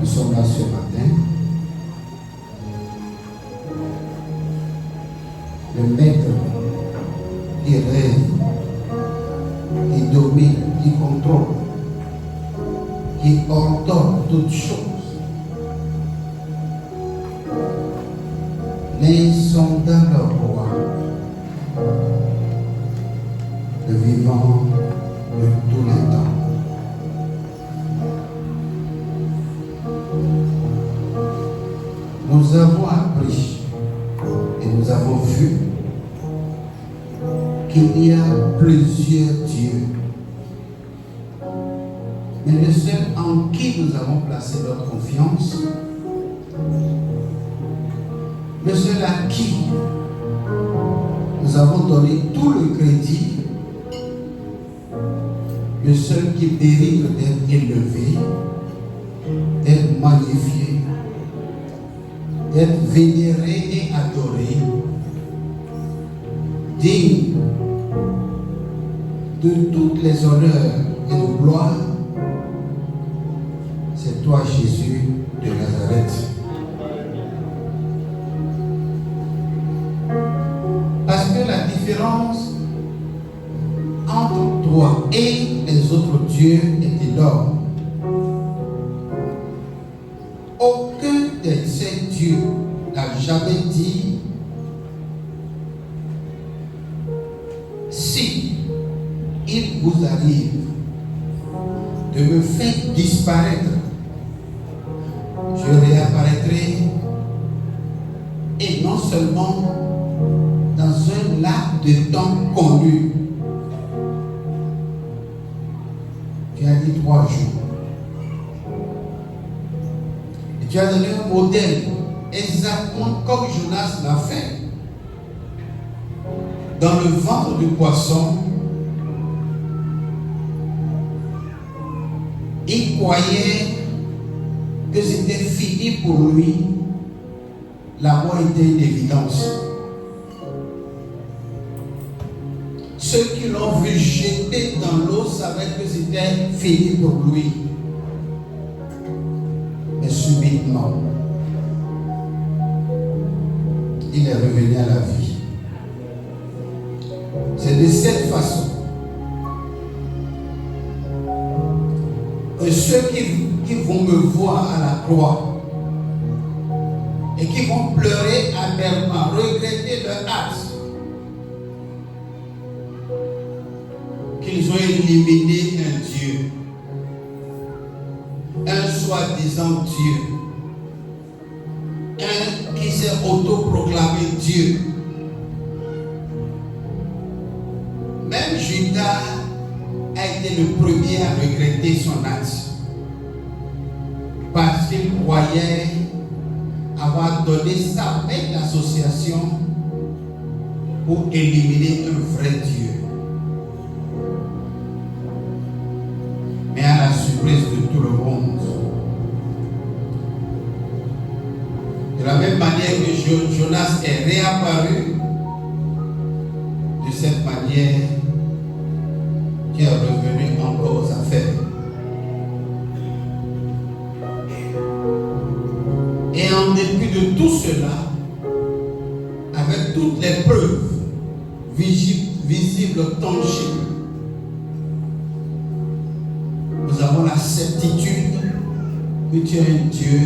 Nous sommes là ce matin. Le maître qui règne, qui domine, qui contrôle, qui ordonne toutes choses. L'insondable roi, le vivant de tous les temps. Nous avons appris et nous avons vu qu'il y a plusieurs dieux. Mais le seul en qui nous avons placé notre confiance, le seul à qui nous avons donné tout le crédit, le seul qui mérite d'être élevé, d'être magnifié, d'être vénéré et adoré, digne de toutes les honneurs et de gloire, c'est toi, Jésus de Nazareth. Parce que la différence entre toi et les autres dieux est énorme. Aucun de ces dieux n'a jamais dit si il vous arrive de me faire disparaître, je réapparaîtrai, et non seulement dans un laps de temps connu. Tu as dit 3 jours. Et tu as donné un modèle exactement comme Jonas l'a fait. Dans le ventre du poisson, il croyait que c'était fini pour lui. La mort était une évidence. Ceux qui l'ont vu jeter dans l'eau savaient que c'était fini pour lui. Mais subitement, il est revenu à la vie. C'est de cette façon que ceux qui vont me voir à la croix et qui vont pleurer amèrement, regretter leur acte, qu'ils ont éliminé un Dieu, un soi-disant Dieu, un qui s'est autoproclamé Dieu. Même Judas a été le premier à regretter son acte parce qu'il croyait avoir donné sa belle d'association pour éliminer un vrai Dieu. Mais à la surprise de tout le monde, de la même manière que Jonas est réapparu, de cette manière, qui est revenu encore aux affaires. Et en dépit de tout cela, avec toutes les preuves visibles, tangibles, nous avons la certitude que tu es un Dieu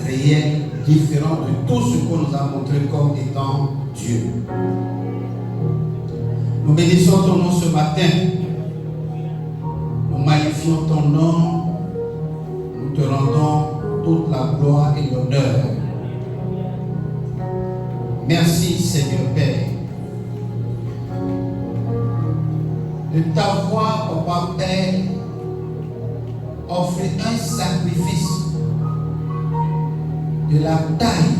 réel, différent de tout ce qu'on nous a montré comme étant Dieu. Nous bénissons ton nom ce matin. Nous magnifions ton nom. Nous te rendons toute la gloire et l'honneur. Merci Seigneur Père de t'avoir, Papa Père, offert un sacrifice de la taille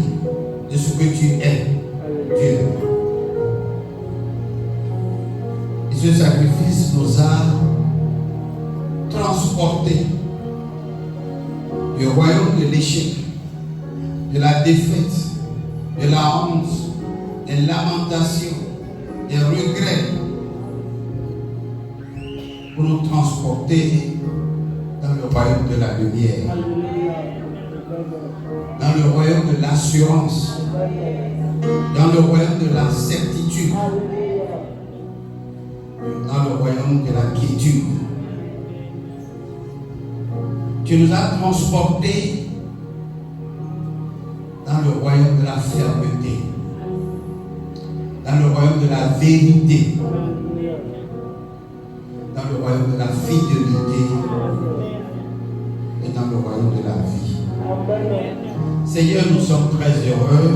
de ce que tu es, Dieu. Et ce sacrifice nous a transportés du royaume de l'échec, de la défaite, de la honte, des lamentations, des regrets, pour nous transporter dans le royaume de la lumière. dans le royaume de l'assurance, dans le royaume de la certitude, dans le royaume de la quiétude. Tu nous as transportés dans le royaume de la fermeté, dans le royaume de la vérité, dans le royaume de la fidélité et dans le royaume de la vie. Seigneur, nous sommes très heureux.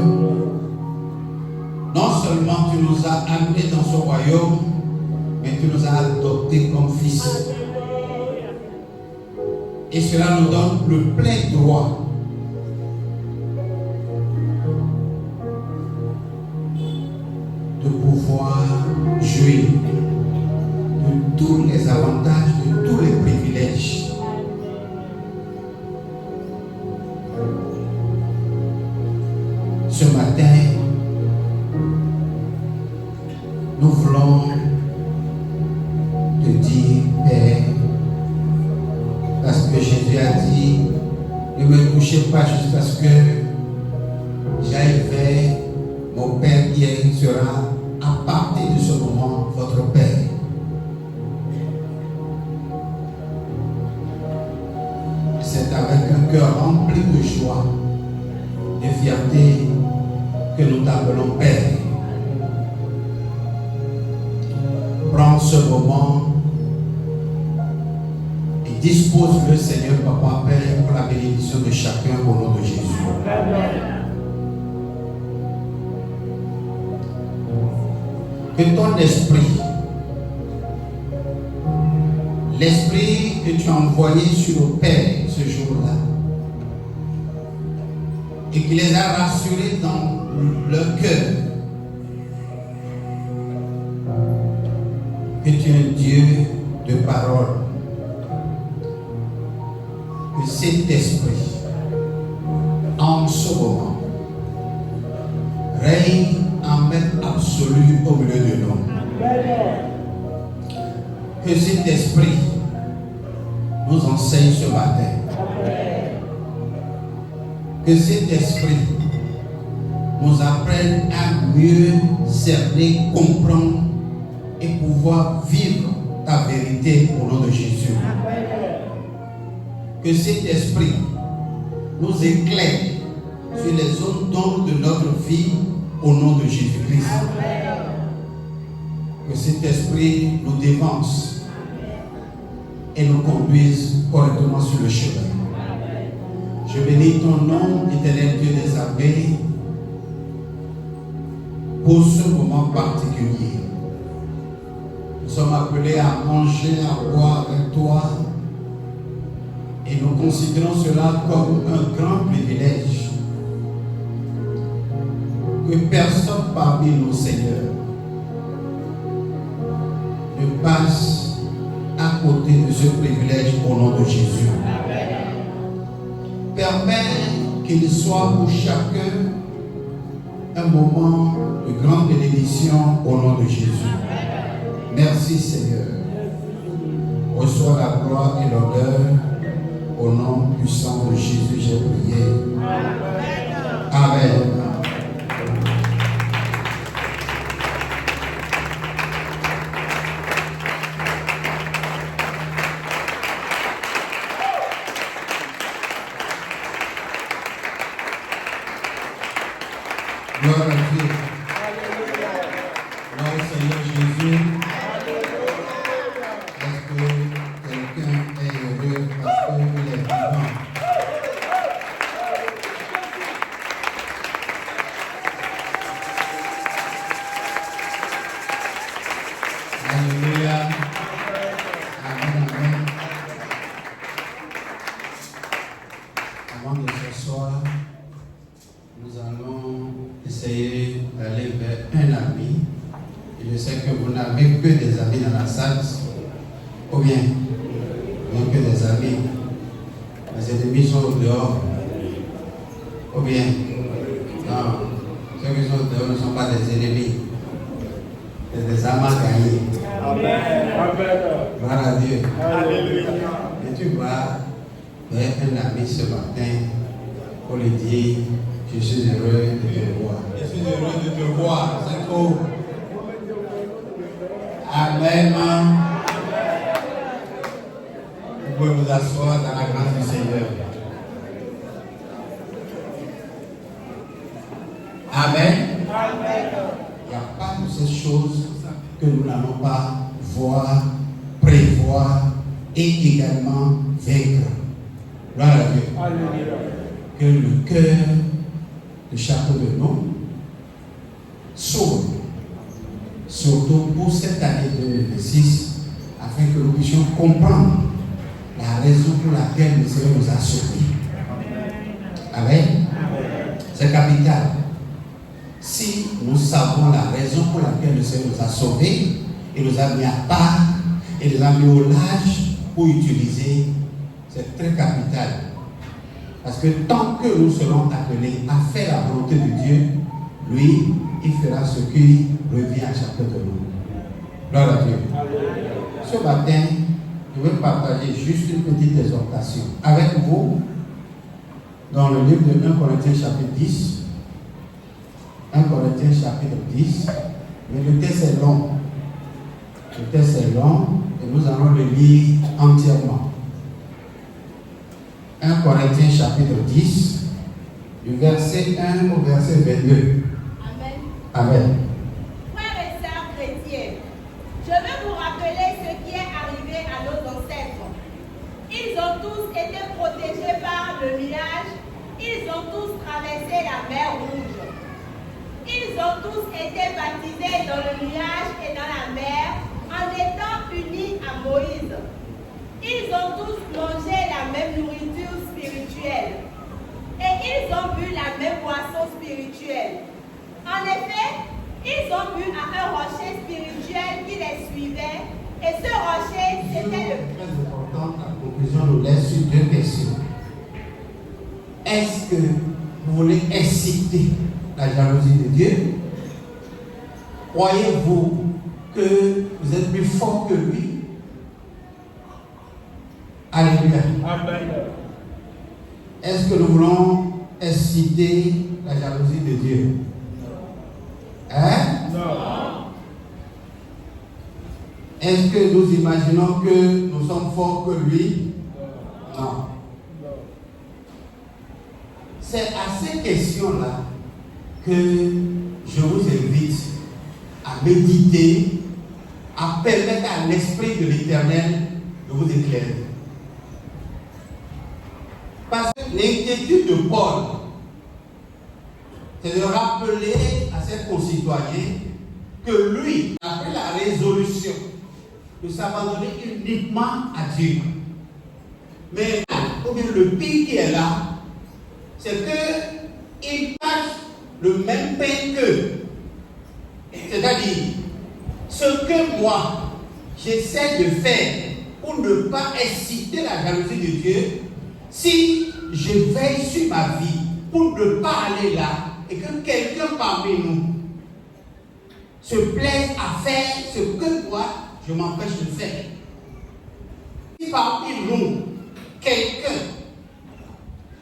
Non seulement tu nous as amenés dans ce royaume, mais tu nous as adoptés comme fils. Et cela nous donne le plein droit de pouvoir jouir de tous les avantages, de tous les privilèges. Ce matin, nous voulons te dire, Père, parce que Jésus a dit, ne me touchez pas jusqu'à ce que j'aille vers mon Père qui sera à partir de ce moment votre Père. C'est avec un cœur rempli de joie, de fierté, que nous t'appelons Père. Prends ce moment et dispose-le, Seigneur, Papa, Père, pour la bénédiction de chacun au nom de Jésus. Que ton esprit, l'esprit que tu as envoyé sur nos pères ce jour-là, et qui les a rassurés dans leur cœur, que tu es un Dieu de parole, que cet esprit, en ce moment, règne en maître absolu au milieu de nous. Que cet esprit nous enseigne ce matin. Que cet esprit nous apprenne à mieux cerner, comprendre et pouvoir vivre ta vérité au nom de Jésus. Que cet esprit nous éclaire sur les zones d'ombre de notre vie au nom de Jésus-Christ. Que cet esprit nous dévance et nous conduise correctement sur le chemin. Je bénis ton nom, éternel Dieu des armées, pour ce moment particulier. Nous sommes appelés à manger, à boire avec toi, et nous considérons cela comme un grand privilège. Que personne parmi nous, Seigneur, ne passe à côté de ce privilège au nom de Jésus. Permets qu'il soit pour chacun un moment de grande bénédiction au nom de Jésus. Merci Seigneur. Reçois la gloire et l'honneur. Au nom puissant de Jésus, j'ai prié. Amen. Gloire à Dieu. Gloire au Seigneur Jésus. Est-ce que quelqu'un est heureux parce qu'il est vivant? Alléluia. Amen, amen. Avant de s'asseoir, nous allons essayer d'aller vers un ami. Et je sais que vous n'avez que des amis dans la salle, ou bien que des amis. Les ennemis sont dehors, ou bien non, ceux qui sont dehors ne sont pas des ennemis, c'est des amants gagnés. Amen. Gloire à Dieu. Alléluia. Et tu vas vers un ami ce matin pour lui dire, je suis heureux de te voir. Je suis heureux de te voir. C'est trop. Amen. Vous pouvez vous asseoir dans la grâce du Seigneur. Amen. Il n'y a pas de ces choses que nous n'allons pas voir, prévoir et également vaincre. Gloire à Dieu. Alléluia. Que le cœur de chacun de nous s'ouvre, surtout pour cette année 2026, afin que nous puissions comprendre la raison pour laquelle le Seigneur nous a sauvés. Amen. C'est capital. Si nous savons la raison pour laquelle le Seigneur nous a sauvés, il nous a mis à part, il nous a mis au large pour utiliser, c'est très capital. Parce que tant que nous serons appelés à faire la volonté de Dieu, lui, il fera ce qui revient à chacun de nous. Gloire à Dieu. Ce matin, je vais partager juste une petite exhortation avec vous dans le livre de 1 Corinthiens chapitre 10. 1 Corinthiens chapitre 10. Mais le texte est long. Le texte est long et nous allons le lire entièrement. 1 Corinthiens chapitre 10, du verset 1 au verset 22. Amen. Amen. Frères et sœurs chrétiens, je veux vous rappeler ce qui est arrivé à nos ancêtres. Ils ont tous été protégés par le nuage, ils ont tous traversé la mer Rouge. Ils ont tous été baptisés dans le nuage et dans la mer en étant unis à Moïse. Ils ont tous mangé la même nourriture spirituelle et ils ont bu la même boisson spirituelle. En effet, ils ont bu à un rocher spirituel qui les suivait et ce rocher, c'était le... Très important, la conclusion nous laisse sur deux questions. Est-ce que vous voulez inciter la jalousie de Dieu? Croyez-vous que vous êtes plus fort que lui? Alléluia. Amen. Est-ce que nous voulons inciter la jalousie de Dieu? Hein? Non. Est-ce que nous imaginons que nous sommes forts que lui? Non. C'est à ces questions-là que je vous invite à méditer, à permettre à l'Esprit de l'Éternel de vous éclairer. Parce que l'inquiétude de Paul, c'est de rappeler à ses concitoyens que lui a pris la résolution de s'abandonner uniquement à Dieu. Mais le pire qui est là, c'est qu'il passe le même pain qu'eux. C'est-à-dire, ce que moi, j'essaie de faire pour ne pas inciter la jalousie de Dieu, si je veille sur ma vie pour ne pas aller là, et que quelqu'un parmi nous se plaise à faire ce que moi, je m'empêche de faire. Si parmi nous, quelqu'un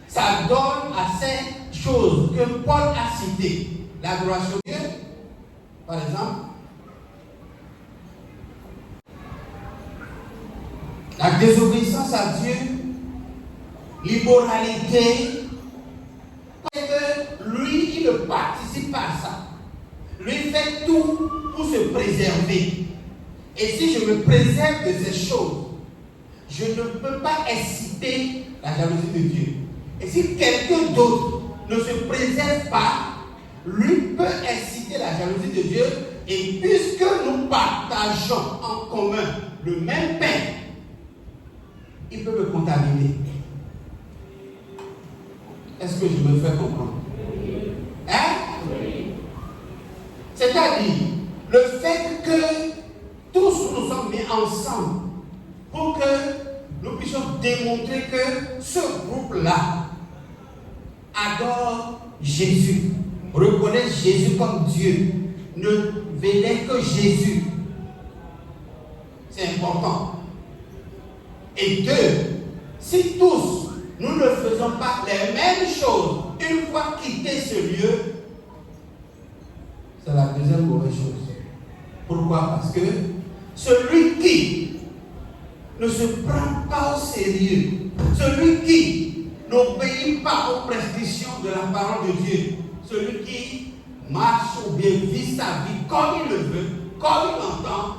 s'adonne à ces choses que Paul a citées, l'adoration de Dieu, par exemple, la désobéissance à Dieu, l'immoralité, parce que lui, il ne participe pas à ça. Lui fait tout pour se préserver. Et si je me préserve de ces choses, je ne peux pas inciter la jalousie de Dieu. Et si quelqu'un d'autre ne se préserve pas, lui peut inciter la jalousie de Dieu. Et puisque nous partageons en commun le même pain, il peut me contaminer. Est-ce que je me fais comprendre? Hein? C'est-à-dire, le fait que tous nous sommes mis ensemble pour que nous puissions démontrer que ce groupe-là adore Jésus, reconnaît Jésus comme Dieu, ne vénère que Jésus. C'est important. Et deux, si tous nous ne faisons pas les mêmes choses ce lieu, c'est la deuxième mauvaise chose. Pourquoi? Parce que celui qui ne se prend pas au sérieux, celui qui n'obéit pas aux prescriptions de la parole de Dieu, celui qui marche ou bien vit sa vie comme il le veut, comme il l'entend,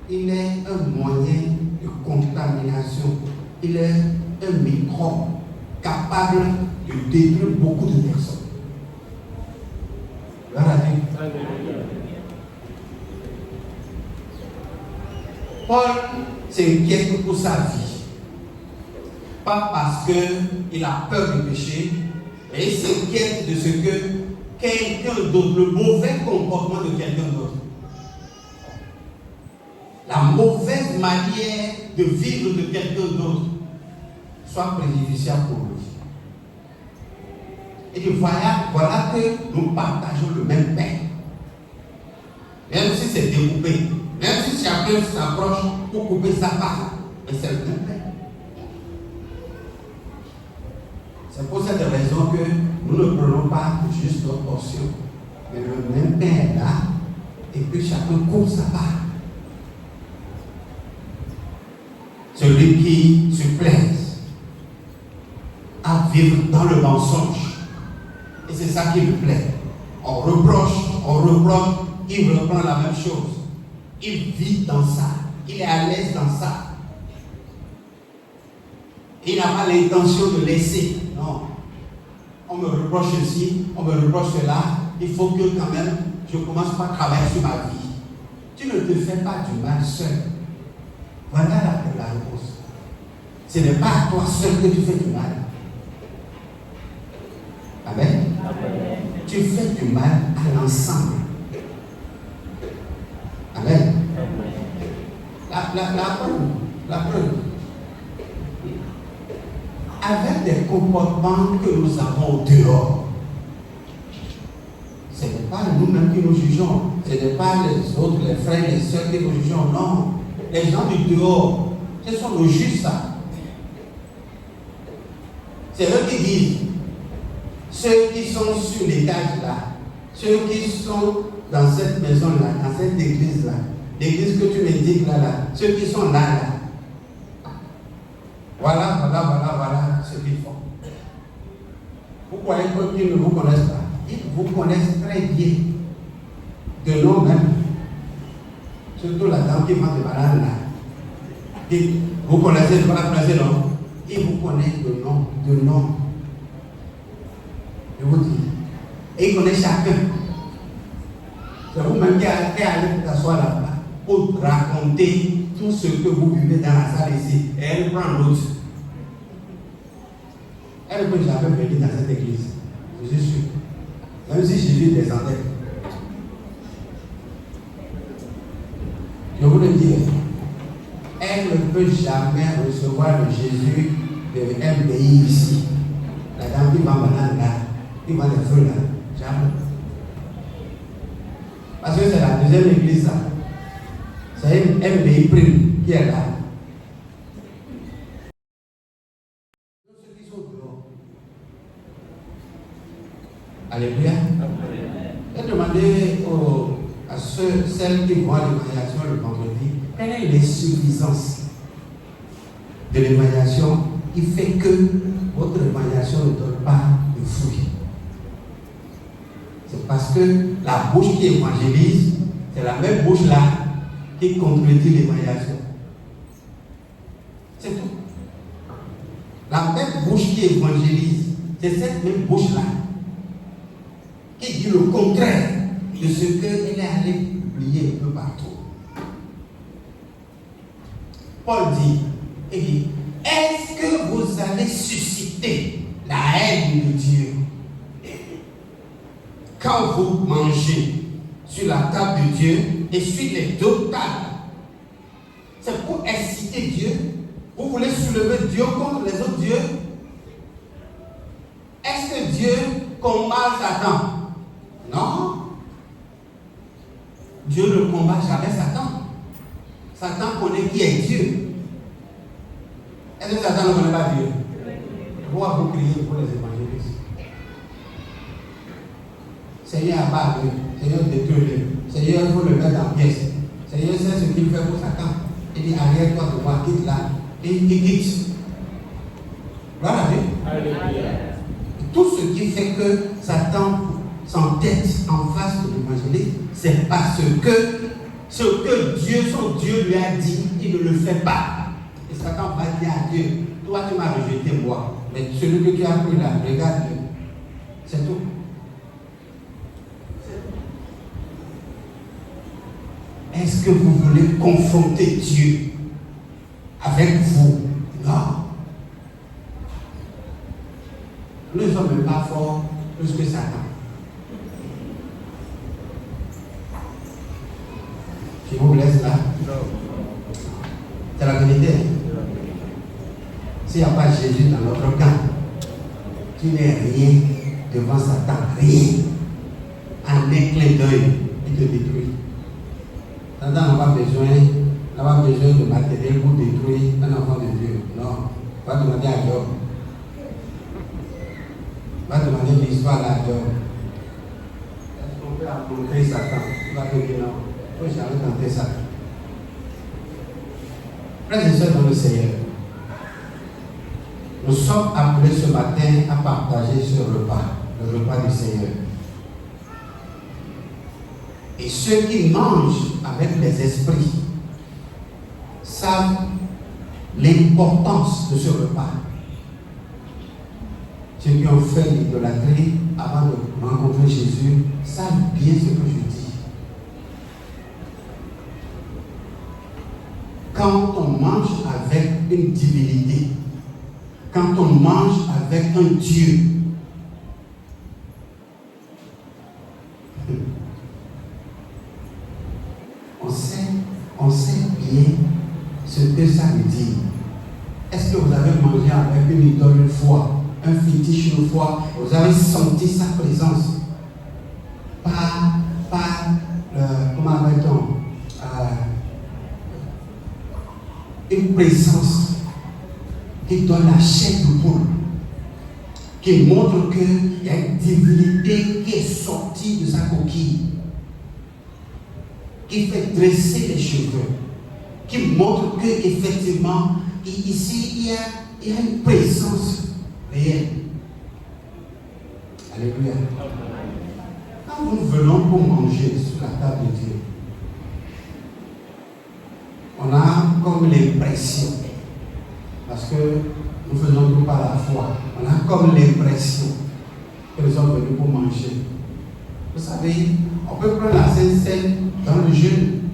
il est un moyen de contamination. Il est un microbe capable de détruire beaucoup de personnes. Paul s'inquiète pour sa vie. Pas parce qu'il a peur du péché, mais il s'inquiète de ce que quelqu'un d'autre, le mauvais comportement de quelqu'un d'autre, la mauvaise manière de vivre de quelqu'un d'autre soit préjudiciable pour lui. Et que voilà que nous partageons le même pain. Même si c'est découpé, même si chacun s'approche pour couper sa part, mais c'est le même pain. C'est pour cette raison que nous ne prenons pas juste notre portion, mais le même pain est là, et puis chacun coupe sa part. Celui qui se plaise à vivre dans le mensonge. Et c'est ça qui me plaît. On reproche, il reprend la même chose. Il vit dans ça. Il est à l'aise dans ça. Il n'a pas l'intention de laisser. Non. On me reproche ceci, on me reproche cela. Il faut que quand même, je commence par travailler sur ma vie. Tu ne te fais pas du mal seul. Voilà la réponse. Ce n'est pas à toi seul que tu fais du mal. Amen. Amen. Tu fais du mal à l'ensemble. Amen. La preuve. Avec des comportements que nous avons dehors, ce n'est pas nous-mêmes qui nous jugeons, ce n'est pas les autres, les frères, les sœurs qui nous jugeons, non. Les gens du dehors, ce sont nos juges, ça. C'est eux qui disent, ceux qui sont sur l'étage là, ceux qui sont dans cette maison-là, dans cette église-là, l'église que tu m'indiques là, ceux qui sont là, voilà ce qu'ils font. Vous croyez qu'ils ne vous connaissent pas? Ils vous connaissent très bien, de nom même. Surtout la dame qui vend des bananes là. Vous connaissez, vous la connaissez, non? Ils vous connaissent de nom. Je vous dis. Et ils connaissent chacun. C'est vous-même qui allez vous asseoir là-bas pour raconter tout ce que vous vivez dans la salle ici. Et elle prend l'autre. Elle ne peut jamais venir dans cette église. Je suis sûr. Même si Jésus descendait. Je vous le dis. Elle ne peut jamais recevoir le Jésus de MBI ici. La dame qui va maintenant là, qui va les feux là. Jamais. Parce que c'est la deuxième église là. C'est une MBI prime qui est là. Ceux qui sont dehors. Alléluia. J'ai demandé à celles qui vont à l'évaluation le vendredi, quelle est l'insuffisance de l'évaluation qui fait que votre évaluation ne donne pas de fruits? C'est parce que la bouche qui évangélise, c'est la même bouche là qui contredit l'évaluation. C'est tout. La même bouche qui évangélise, c'est cette même bouche là qui dit le contraire de ce qu'elle est allée publier un peu partout. Paul dit, est-ce que vous allez susciter la haine de Dieu quand vous mangez sur la table de Dieu et sur les deux tables? C'est pour inciter Dieu. Vous voulez soulever Dieu contre les autres dieux? Est-ce que Dieu combat Satan? Non. Dieu ne combat jamais Satan. Satan connaît qui est Dieu. Est-ce que Satan ne connaît pas Dieu? Pourquoi vous criez pour les évangélistes? Seigneur, abat-le. Seigneur, détruis-le. Seigneur, il faut le mettre en pièces. Seigneur, c'est ce qu'il fait pour Satan. Il dit, arrière-toi de moi, quitte là. Et il quitte. Voilà, Alléluia. Tout ce qui fait que Satan s'entête en face de l'évangéliste, c'est parce que ce que Dieu, son Dieu lui a dit, il ne le fait pas. Et Satan va dire à Dieu, toi tu m'as rejeté moi, mais celui que tu as pris là, regarde-le. C'est tout. Est-ce que vous voulez confronter Dieu avec vous? Non. Nous ne sommes même pas forts plus que Satan. Je vous laisse là. C'est la vérité. S'il n'y a pas Jésus dans notre camp, tu n'es rien devant Satan. Rien. Un clin d'œil, il te détruit. Satan n'a pas besoin de matériel pour détruire un enfant de Dieu. Non. Va demander à Job. Va demander l'histoire à Job. Est-ce qu'on peut affronter Satan? Il va te dire non. Il ne faut jamais tenter ça. Frères et sœurs dans le Seigneur, nous sommes appelés ce matin à partager ce repas, le repas du Seigneur. Et ceux qui mangent avec les esprits savent l'importance de ce repas. Ceux qui ont fait l'idolâtrie avant de rencontrer Jésus savent bien ce que je dis. Quand on mange avec une divinité, quand on mange avec un Dieu, on sait bien ce que ça veut dire. Est-ce que vous avez mangé avec une idole une fois, un fétiche une fois, vous avez senti sa présence? Comment appelle-t-on? Une présence qui donne la chair de poule, qui montre qu'il y a une divinité qui est sortie de sa coquille, qui fait dresser les cheveux, qui montre qu'effectivement, ici, il y a une présence réelle. Alléluia. Quand nous venons pour manger sur la table de Dieu, on a comme l'impression, parce que nous faisons tout par la foi, on a comme l'impression que nous sommes venus pour manger. Vous savez, on peut prendre la Sainte Seine dans le jeûne,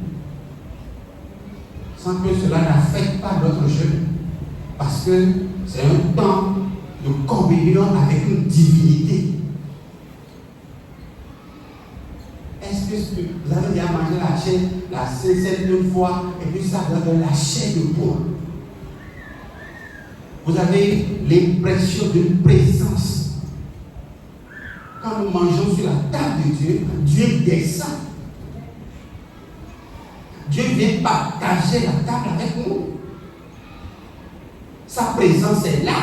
sans que cela n'affecte pas notre jeûne, parce que c'est un temps de communion avec une divinité. Est-ce que vous avez déjà mangé la chair, la Sainte Seine une fois, et puis ça donne la chair de poule? Vous avez l'impression d'une présence. Quand nous mangeons sur la table de Dieu, Dieu descend. Dieu vient partager la table avec nous. Sa présence est là.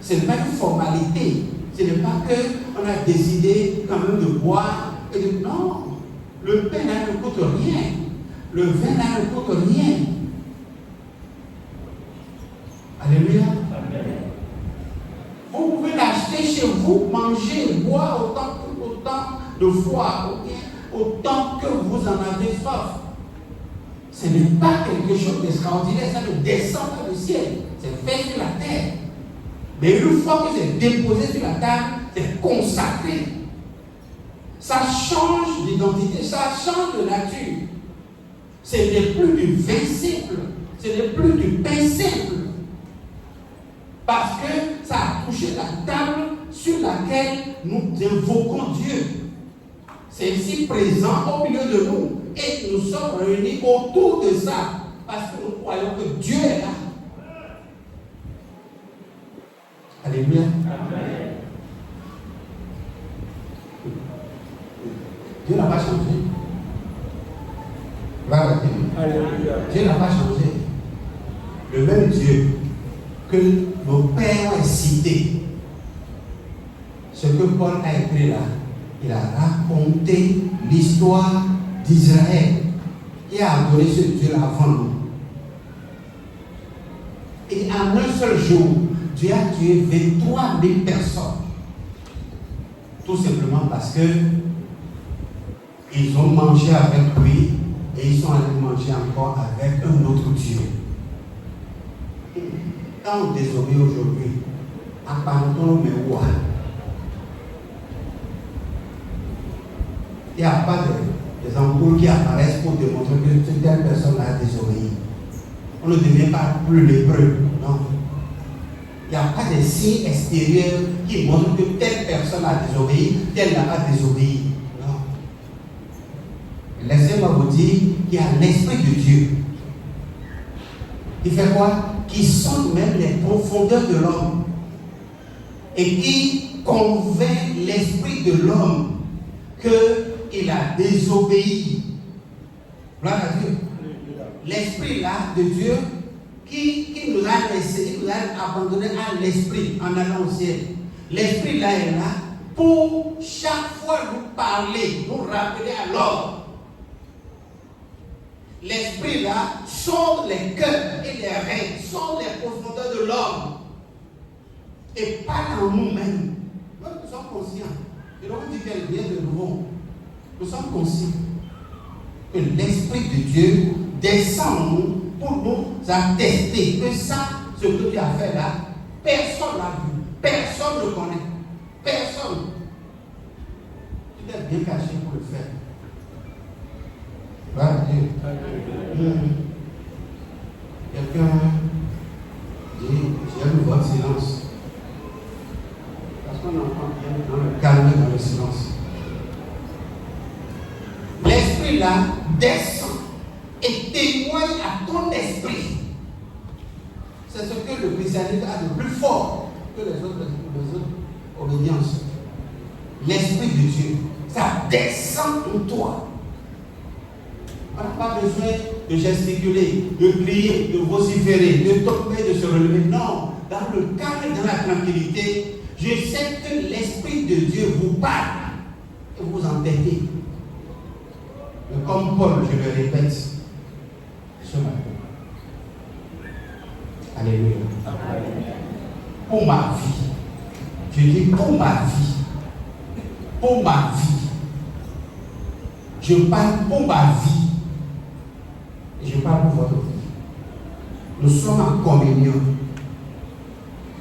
Ce n'est pas une formalité. Ce n'est pas qu'on a décidé quand même de boire et de... Non. Le pain là ne coûte rien. Le vin là ne coûte rien. Alléluia. Amen. Vous pouvez l'acheter chez vous, manger, boire autant de fois, autant que vous en avez soif. Ce n'est pas quelque chose d'extraordinaire, ça ne descend pas du ciel. C'est fait sur la terre. Mais une fois que c'est déposé sur la table, c'est consacré. Ça change d'identité, ça change de nature. Ce n'est plus du vin simple, ce n'est plus du pain simple. Parce que ça a touché la table sur laquelle nous invoquons Dieu. C'est ici présent au milieu de nous. Et nous sommes réunis autour de ça. Parce que nous croyons que Dieu est là. Alléluia. Amen. Dieu n'a pas changé. Alléluia. Dieu n'a pas changé. Le même Dieu que nos pères ont cité. Ce que Paul a écrit là, il a raconté l'histoire d'Israël qui a adoré ce Dieu avant nous. Et en un seul jour, Dieu a tué 23 000 personnes. Tout simplement parce que ils ont mangé avec lui et ils sont allés manger encore avec un autre Dieu. Quand on désobéit aujourd'hui, apparemment, mais quoi? Il n'y a pas des ampoules qui apparaissent pour démontrer que telle personne a désobéi. On ne devient pas plus lépreux, non. Il n'y a pas de signes extérieurs qui montrent que telle personne a désobéi, telle n'a pas désobéi. Non. Laissez-moi vous dire qu'il y a l'Esprit de Dieu. Il fait quoi? Qui sonde même les profondeurs de l'homme et qui convainc l'esprit de l'homme qu'il a désobéi. Gloire à Dieu. L'esprit là de Dieu qui nous a laissé, nous a abandonné à l'esprit en allant au ciel. L'esprit là est là pour chaque fois nous parler, nous rappeler à l'ordre. L'esprit là sonde les cœurs et les reins, sonde les profondeurs de l'homme et parle en nous-mêmes. Nous sommes conscients. Et donc on dit qu'elle vient de nouveau. Nous sommes conscients que l'Esprit de Dieu descend en nous pour nous attester que ça, ce que tu as fait là, personne n'a vu, personne ne connaît, personne. Tu t'es bien caché pour le faire. Gloire à Dieu. Quelqu'un dit, j'aime votre silence. Parce qu'on entend bien dans le calme, dans le silence. L'esprit là descend et témoigne à ton esprit. C'est ce que le christianisme a de plus fort que les autres obédiences. L'Esprit de Dieu, ça descend en toi. On n'a pas besoin de gesticuler, de crier, de vociférer, de tomber, de se relever. Non, dans le calme, dans la tranquillité, je sais que l'Esprit de Dieu vous parle et vous entendez. Mais comme Paul, je le répète, ce matin. Alléluia. Pour ma vie. Je dis pour ma vie. Pour ma vie. Je parle pour ma vie. Et je parle pour votre vie. Nous sommes en communion.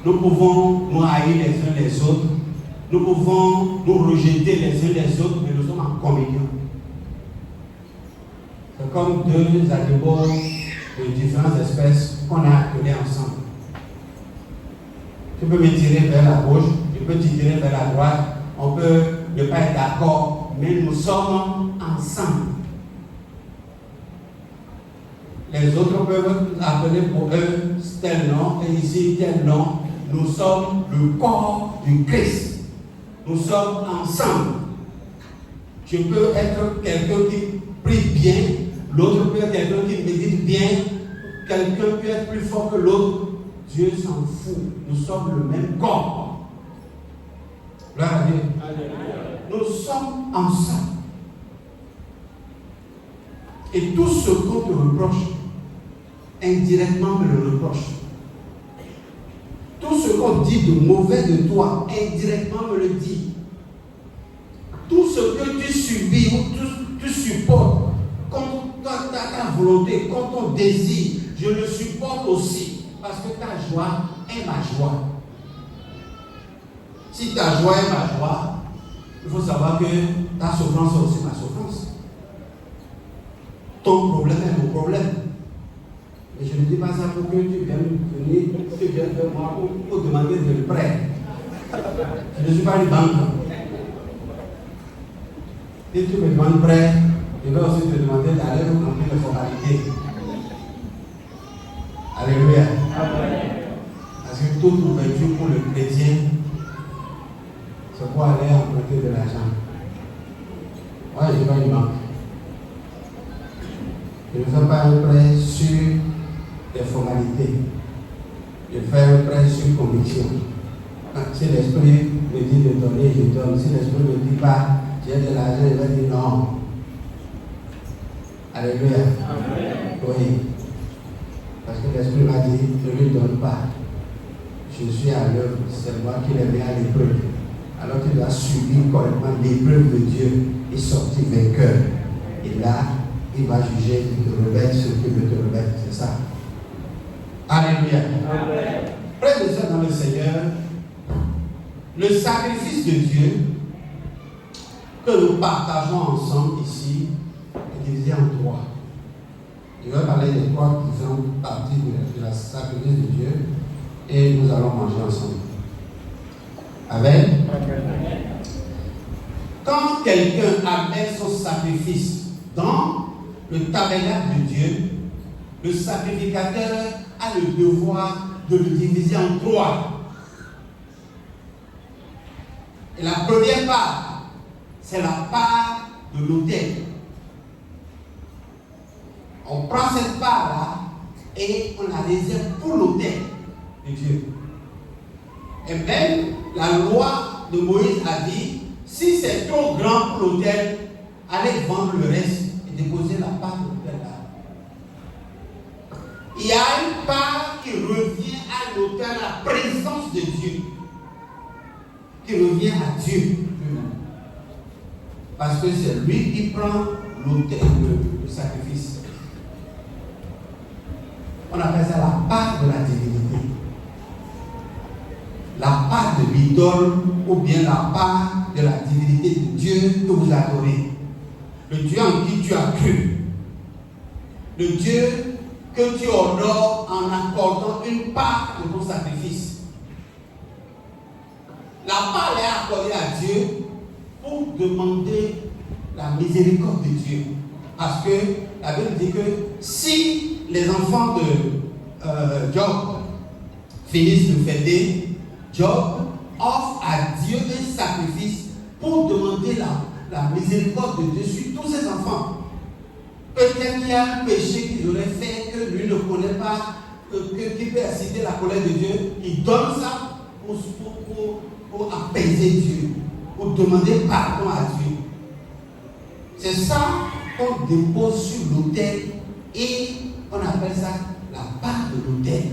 Nous pouvons nous haïr les uns les autres. Nous pouvons nous rejeter les uns les autres, mais nous sommes en communion. C'est comme deux animaux de différentes espèces qu'on a acculés ensemble. Tu peux me tirer vers la gauche, je peux te tirer vers la droite. On peut ne pas être d'accord, mais nous sommes ensemble. Les autres peuvent appeler pour eux tel nom et ici tel nom. Nous sommes le corps du Christ. Nous sommes ensemble. Je peux être quelqu'un qui prie bien, l'autre peut être quelqu'un qui médite bien, quelqu'un peut être plus fort que l'autre. Dieu s'en fout. Nous sommes le même corps. Gloire à Dieu. Nous sommes ensemble. Et tout ce qu'on te reproche, indirectement me le reproche. Tout ce qu'on dit de mauvais de toi, indirectement me le dit. Tout ce que tu subis ou tu supportes, contre ta volonté, contre ton désir, je le supporte aussi. Parce que ta joie est ma joie. Si ta joie est ma joie, il faut savoir que ta souffrance est aussi ma souffrance. Ton problème est mon problème. Et je ne dis pas ça pour que tu viennes venir, que tu viennes vers moi pour demander de prêt. Je ne suis pas une banque. Si tu me demandes prêt, je vais aussi te demander d'aller remplir les formalités. Alléluia. Parce que toute ouverture pour le chrétien, c'est pour aller emprunter de l'argent. Moi, je n'ai pas une banque. Je ne fais pas un prêt sur des formalités. Je fais un prêt sur conviction. Si l'esprit me dit de donner, je donne. Si l'esprit ne me dit pas, j'ai de l'argent, il va dire non. Alléluia. Amen. Oui. Parce que l'esprit m'a dit, ne lui donne pas. Je suis à l'œuvre, c'est moi qui l'ai mis à l'épreuve. Alors qu'il doit subir correctement l'épreuve de Dieu et sortir vainqueur. Et là, il va juger, il te remettre ce qu'il veut te remettre. C'est ça. Alléluia. Amen. Frères et sœurs dans le Seigneur, le sacrifice de Dieu que nous partageons ensemble ici est divisé en trois. Je vais parler des trois qui font partie de la sacrifice de Dieu et nous allons manger ensemble. Amen. Quand quelqu'un amène son sacrifice dans le tabernacle de Dieu, le sacrificateur a le devoir de le diviser en trois. Et la première part, c'est la part de l'autel. On prend cette part-là et on la réserve pour l'autel de Dieu. Et même la loi de Moïse a dit, si c'est trop grand pour l'autel, allez vendre le reste et déposer la part de l'autel là. Il y a une part qui revient à l'autel, la présence de Dieu, qui revient à Dieu lui-même. Parce que c'est lui qui prend l'autel, le sacrifice. On appelle ça la part de la divinité. La part de l'idole ou bien la part de la divinité de Dieu que vous adorez. Le Dieu en qui tu as cru. Le Dieu que tu honores en accordant une part de ton sacrifice. La part est accordée à Dieu pour demander la miséricorde de Dieu. Parce que la Bible dit que si les enfants de Job finissent de fêter, Job offre à Dieu un sacrifice pour demander la miséricorde de Dieu sur tous ses enfants. Peut-être qu'il y a un péché qu'ils auraient fait que lui ne connaît pas, qui peut exciter la colère de Dieu. Il donne ça pour apaiser Dieu, pour demander pardon à Dieu. C'est ça qu'on dépose sur l'autel et on appelle ça la part de l'autel.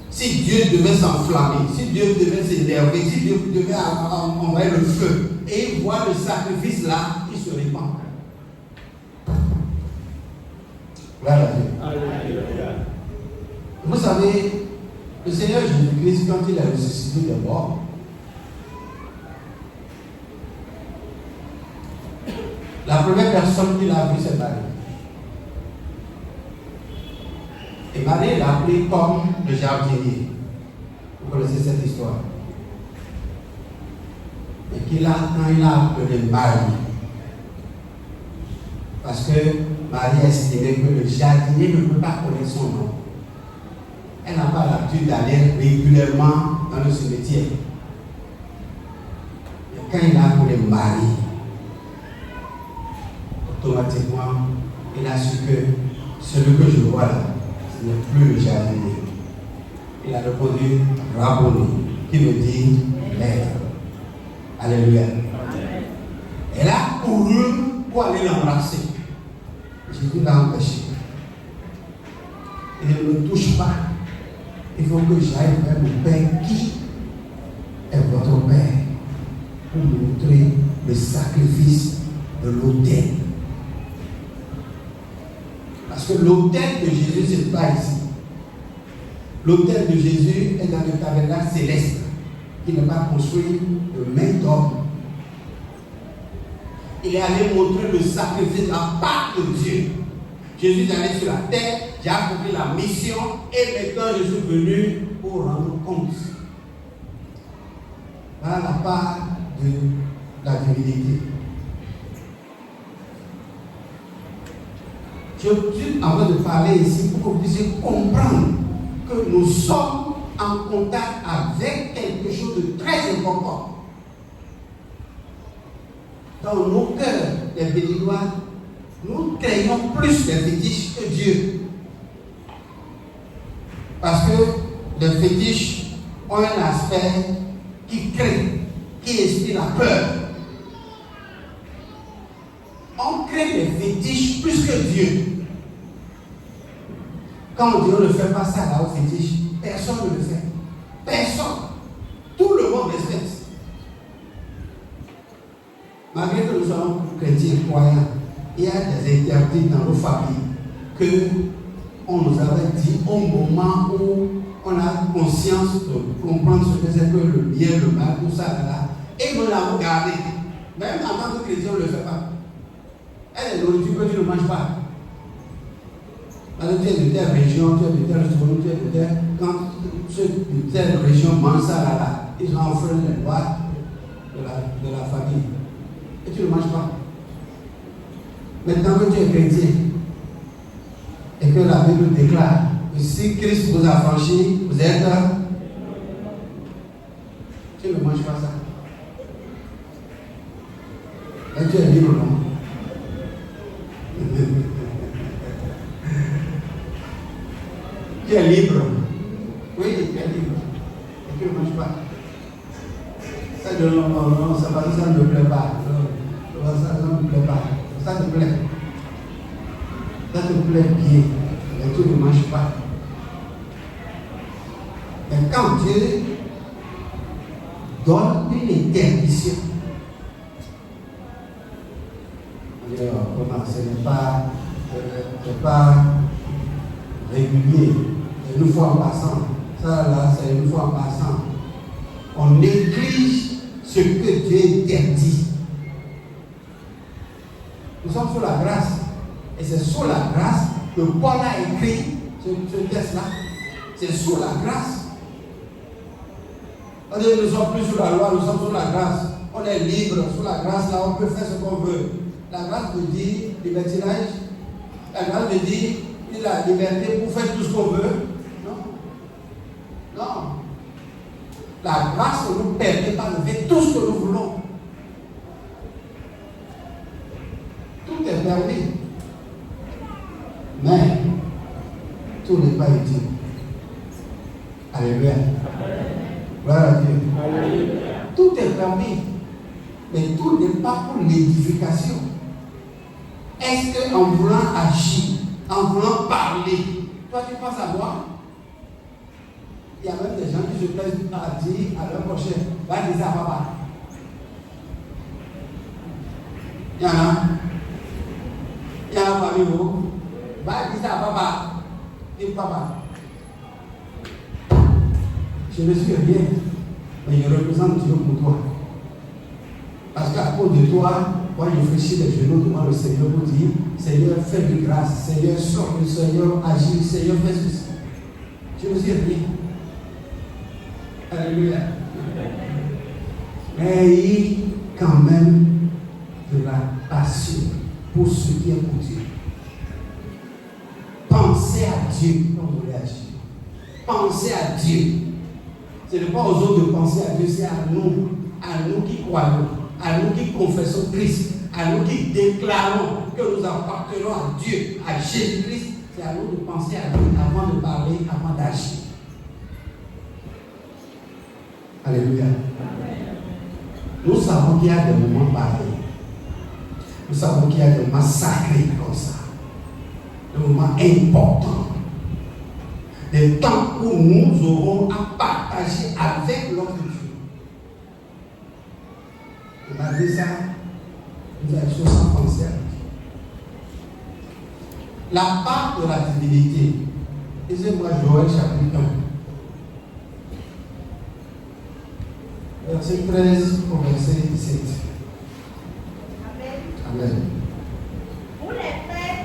Si Dieu devait s'enflammer, si Dieu devait s'énerver, si Dieu devait envoyer le feu et voir le sacrifice là, il se répand. Voilà. Vous savez, le Seigneur Jésus-Christ, quand il a ressuscité des morts, la première personne qu'il a vue, c'est Marie. Et Marie l'a appelé comme le jardinier. Vous connaissez cette histoire. Et quand il a appelé Marie, parce que Marie estimait que le jardinier ne peut pas connaître son nom. Elle n'a pas l'habitude d'aller régulièrement dans le cimetière. Et quand il a appelé Marie, automatiquement, il a su que celui que je vois là, ce n'est plus le jardinier. Il a répondu Rabboni, qui veut dire maître. Alléluia. Amen. Elle a couru pour aller l'embrasser. Jésus l'a empêché. Il ne me touche pas. Il faut que j'aille vers mon Père qui est votre Père pour montrer le sacrifice de l'autel. Parce que l'autel de Jésus, ce n'est pas ici. L'autel de Jésus est dans le tabernacle céleste, qui n'est pas construit de main d'homme. Il est allé montrer le sacrifice, la part de Dieu. Jésus est allé sur la terre, j'ai accompli la mission, et maintenant je suis venu pour rendre compte. Voilà la part de la divinité. Je suis en train de parler ici pour que vous puissiez comprendre que nous sommes en contact avec quelque chose de très important. Dans nos cœurs, les Béninois, nous créons plus les fétiches que Dieu. Parce que les fétiches ont un aspect qui crée, qui inspire la peur. On crée des fétiches plus que Dieu. Quand on dit on ne fait pas ça là au fétiche, personne ne le fait. Personne. Tout le monde respecte. Malgré que nous sommes chrétiens, croyants, il y a des interdits dans nos familles que on nous avait dit au moment où on a conscience de comprendre ce que c'est que le bien, le mal, tout ça là. Et nous l'avons gardé. Même en tant que chrétien, on ne le fait pas. Elle est nourriture que tu ne manges pas. Alors, tu es de telle région, tu es de telle zone, tu es de telle. Quand ceux de telle région mangent ça là, ils ont enfreint les lois de la famille. Et tu ne manges pas. Maintenant que tu es chrétien, et que la Bible déclare que si Christ vous a franchi, vous êtes. Tu ne manges pas ça. Et tu es libre, non? Tu es libre. Oui, tu es libre. Et tu ne manges pas. Ça, non, ça ne me plaît pas. Ça ne me plaît pas. Ça te plaît. Ça te plaît bien. Mais tu ne manges pas. Mais quand Dieu donne une interdiction, comment ce n'est pas régulier, c'est une fois en passant. Ça là, c'est une fois en passant. On néglige ce que Dieu interdit. Nous sommes sous la grâce. Et c'est sous la grâce que Paul a écrit ce texte-là. C'est sous la grâce. On dit nous ne sommes plus sous la loi, nous sommes sous la grâce. On est libre sous la grâce, là on peut faire ce qu'on veut. La grâce veut dire libertinage. La grâce veut dire la liberté pour faire tout ce qu'on veut. Non. Non. La grâce ne nous permet pas de faire tout ce que nous voulons. Tout est permis. Mais tout n'est pas utile. Alléluia. Gloire à Dieu. Alléluia. Tout est permis. Mais tout n'est pas pour l'édification. Est-ce qu'en voulant agir, en voulant parler, toi tu penses à moi? Il y a même des gens qui se plaisent à dire à leur prochain, va dire ça à papa. Il y en a. Il y en a parmi vous. Va dire ça à papa. Dis papa. Je ne suis rien, mais je représente Dieu pour toi. Parce qu'à cause de toi, moi je fléchis les genoux devant le Seigneur pour dire, Seigneur, fais-lui grâce, Seigneur, sors-le, Seigneur, agis, Seigneur, fais ceci. Je ne suis rien. Alléluia. Ayez quand même de la passion pour ce qui est pour Dieu. Pensez à Dieu quand vous voulez agir. Pensez à Dieu. Ce n'est pas aux autres de penser à Dieu, c'est à nous qui croyons, à nous qui confessons Christ, à nous qui déclarons que nous appartenons à Dieu, à Jésus-Christ. C'est à nous de penser à lui avant de parler, avant d'agir. Alléluia. Nous savons qu'il y a des moments pareils. Nous savons qu'il y a des moments sacrés comme ça. Des moments importants. Des temps où nous aurons à partager avec notre Dieu. Et malgré ça, nous allons sans penser à Dieu. La part de la divinité. Lisez-moi Joël chapitre 1. Verset 13 au verset 17. Amen. Amen. Vous les frères,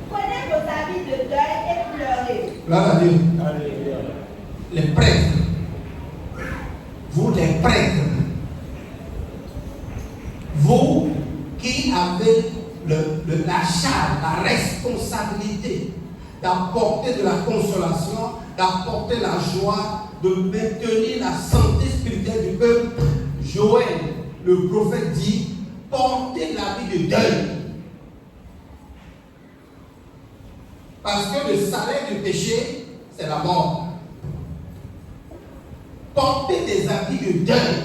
prenez vos habits de deuil et pleurez. Gloire à Dieu. Alléluia. Les prêtres, vous les prêtres, vous qui avez la charge, la responsabilité d'apporter de la consolation, d'apporter la joie, de maintenir la santé spirituelle du peuple. Joël, le prophète, dit, portez l'habit de deuil. Parce que le salaire du péché, c'est la mort. porter des habits de deuil,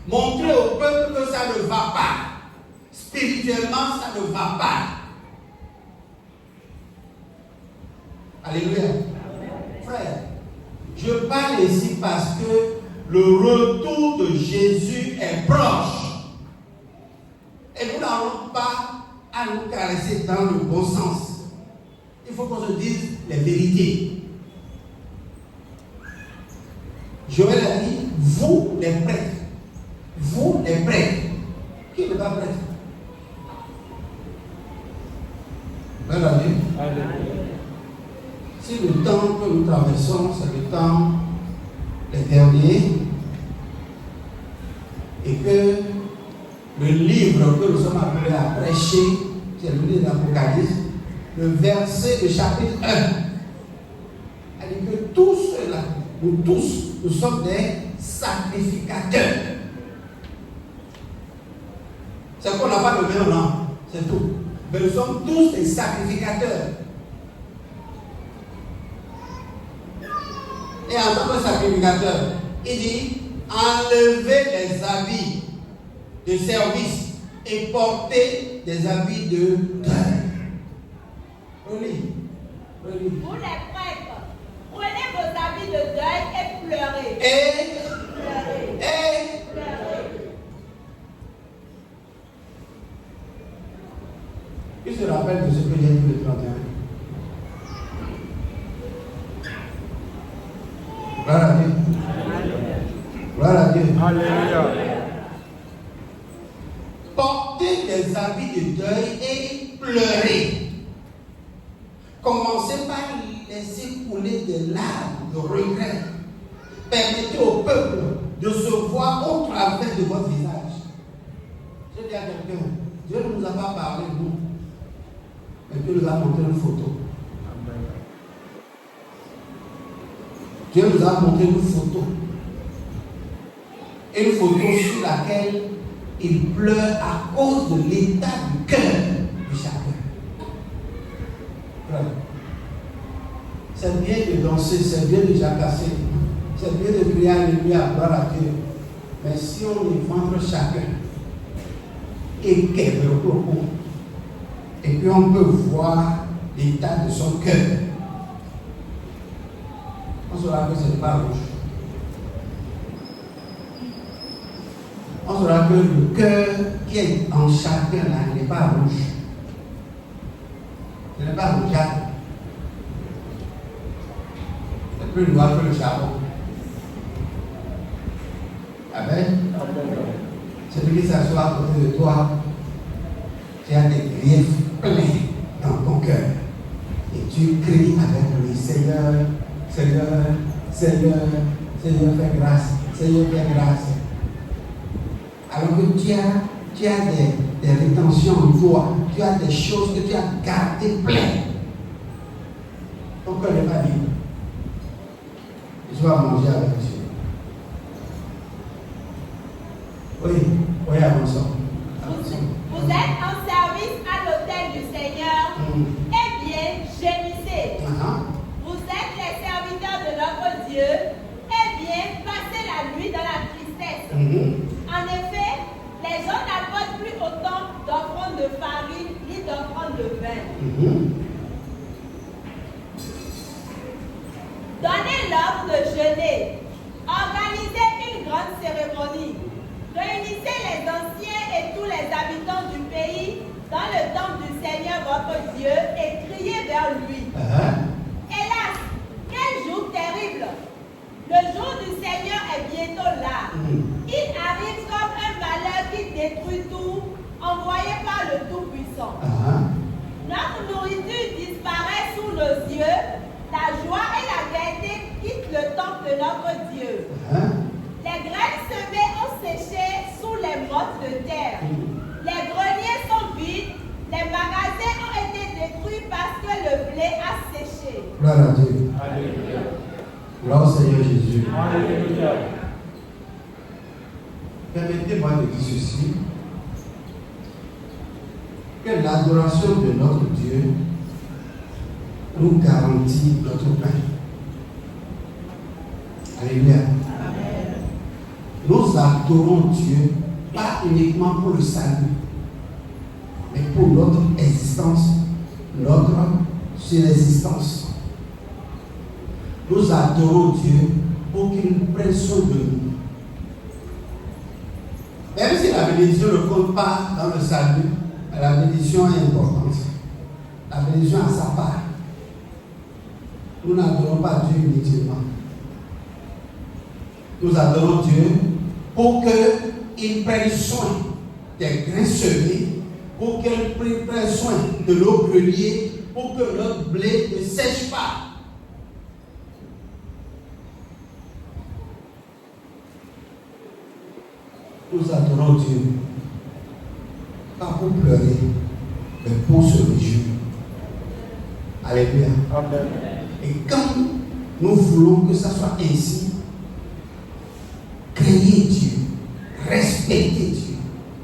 montrer au peuple que ça ne va pas. Spirituellement, ça ne va pas. Alléluia. Frère, je parle ici parce que le retour de Jésus est proche. Et nous n'allons pas à nous caresser dans le bon sens. Il faut qu'on se dise les vérités. Joël a dit, vous les prêtres, qui n'est pas prêtre? Belle année. Si le temps que nous traversons, c'est le temps des derniers, et que le livre que nous sommes appelés à prêcher, c'est le livre d'Apocalypse, le verset de chapitre 1, elle dit que tous ceux-là, nous tous, nous sommes des sacrificateurs. C'est qu'on n'a pas le même nom, c'est tout. Mais nous sommes tous des sacrificateurs. Et en tant que sacrificateur, il dit enlevez les habits de service et portez des habits de deuil. Relis. Vous les prêtres, prenez vos habits de deuil et pleurez. Pleurez. Qui se rappelle de ce que j'ai dit le 31? Gloire à Dieu. Gloire à Dieu. Alléluia. Portez des habits de deuil et pleurez. Commencez par laisser couler des larmes de regret. Permettez au peuple de se voir au travers de votre visage. Je dis à quelqu'un, Dieu ne nous a pas parlé, nous. Mais Dieu nous a montré une photo. Dieu nous a montré une photo. Une photo sur laquelle il pleure à cause de l'état du cœur de chacun. C'est bien de danser, c'est bien de jacasser, c'est bien de crier alléluia, gloire à Dieu. Mais si on évente chacun et qu'elle le propos, et puis on peut voir l'état de son cœur, on saura que ce n'est pas rouge. On saura que le cœur qui est en chacun là n'est pas rouge. Ce n'est pas rougeâtre. C'est plus noir que le charbon. Amen. Celui qui s'assoit à côté de toi, tu as des griefs pleins dans ton cœur. Et tu cries avec lui, Seigneur, Seigneur, Seigneur, Seigneur, fais grâce, Seigneur, fais grâce. Alors que tu as des rétentions en toi, tu as des choses que tu as gardées pleines. Ton cœur n'est pas libre. Tu vas manger avec Dieu. Oui, avançons. Vous êtes en service à l'autel du Seigneur. Eh bien, gémissez. Vous êtes les serviteurs de notre Dieu. Eh bien, passez la nuit dans la tristesse. En effet, les gens n'apportent plus autant d'offrandes de farine ni d'offrandes de vin. Donnez l'ordre de jeûner. Organisez une grande cérémonie. Réunissez les anciens et tous les habitants du pays dans le temple du Seigneur votre Dieu et criez vers lui. Hélas, quel jour terrible! Le jour du Seigneur est bientôt là. Il arrive comme un malheur qui détruit tout, envoyé par le Tout-Puissant. Notre nourriture disparaît sous nos yeux, la joie et la gaieté quittent le temple de notre Dieu. Les graines semées ont séché sous les mottes de terre. Les greniers sont vides, les magasins ont été détruits parce que le blé a séché. Gloire à Dieu. Alléluia. Gloire au Seigneur Jésus. Alléluia. Permettez-moi de dire ceci, que l'adoration de notre Dieu nous garantit notre pain. Alléluia. Nous adorons Dieu, pas uniquement pour le salut, mais pour notre existence, notre subsistance. Nous adorons Dieu pour qu'il prenne soin de nous. Même si la bénédiction ne compte pas dans le salut, la bénédiction est importante. La bénédiction a sa part. Nous n'adorons pas Dieu inutilement. Nous adorons Dieu pour qu'il prenne soin des grains semés, pour qu'il prenne soin de nos greniers, pour que notre blé ne sèche pas. Nous adorons Dieu, pas pour pleurer, mais pour se réjouir. Alléluia. Amen. Et quand nous voulons que ça soit ainsi, craignez Dieu, respectez Dieu,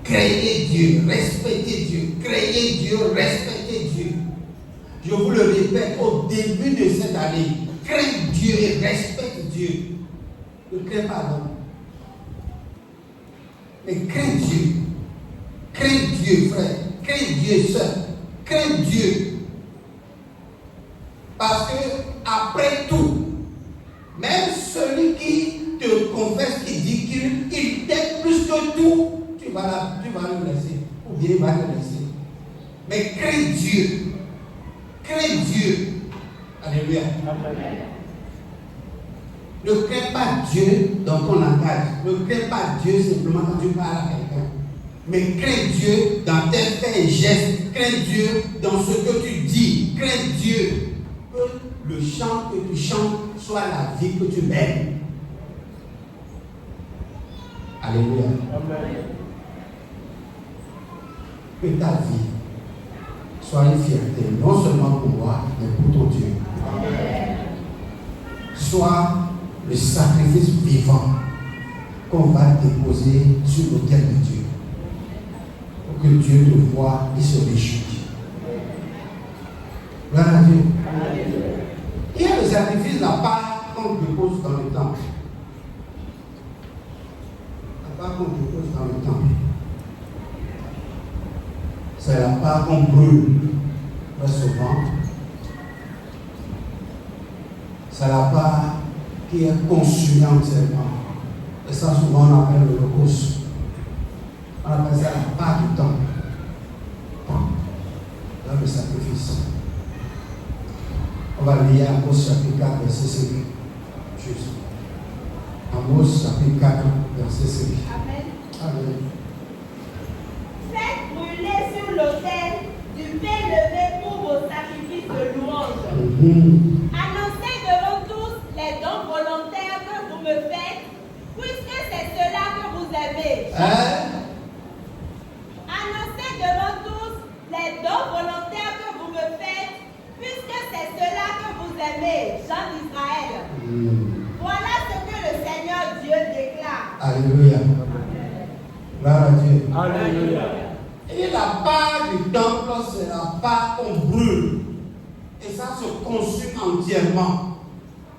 craignez Dieu, respectez Dieu, craignez Dieu, respectez Dieu. Je vous le répète, au début de cette année, crains Dieu et respecte Dieu. Ne crains pas l'homme. Mais crains Dieu, frère, crains Dieu, soeur, crains Dieu. Parce que, après tout, même celui qui te confesse, qui dit qu'il t'aime plus que tout, tu vas le laisser, ou bien il va le laisser. Mais crains Dieu. Crains Dieu. Alléluia. Amen. Ne crains pas Dieu dans ton langage. Ne crains pas Dieu simplement quand tu parles à quelqu'un. Mais crains Dieu dans tes faits et gestes. Crains Dieu dans ce que tu dis. Crains Dieu. Que le chant que tu chantes soit la vie que tu mènes. Alléluia. Amen. Que ta vie soit une fierté, non seulement pour moi, mais pour ton Dieu. Amen. Sois le sacrifice vivant qu'on va déposer sur l'autel de Dieu. Pour que Dieu te voie et se réjouisse. Gloire à Dieu. Il y a le sacrifice, la part qu'on dépose dans le temple. La part qu'on dépose dans le temple. C'est la part qu'on brûle très souvent. C'est la part qui est consumée entièrement. Et ça, souvent, on appelle l'holocauste. On appelle ça la part du temple. Dans le sacrifice. On va lire Amos chapitre 4, verset 5. Juste. Amos chapitre 4, verset 5. Amen. Amen. Faites brûler sur l'autel du pain levé pour vos sacrifices de louange. Annoncez devant tous les dons volontaires que vous me faites, puisque c'est cela que vous aimez. Annoncez devant tous les dons volontaires que vous me faites, puisque c'est cela que vous aimez, gens d'Israël. Voilà ce que le Seigneur Dieu déclare. Alléluia. Gloire à Dieu. Alléluia. Et la part du temple, c'est la part qu'on brûle. Et ça se consume entièrement.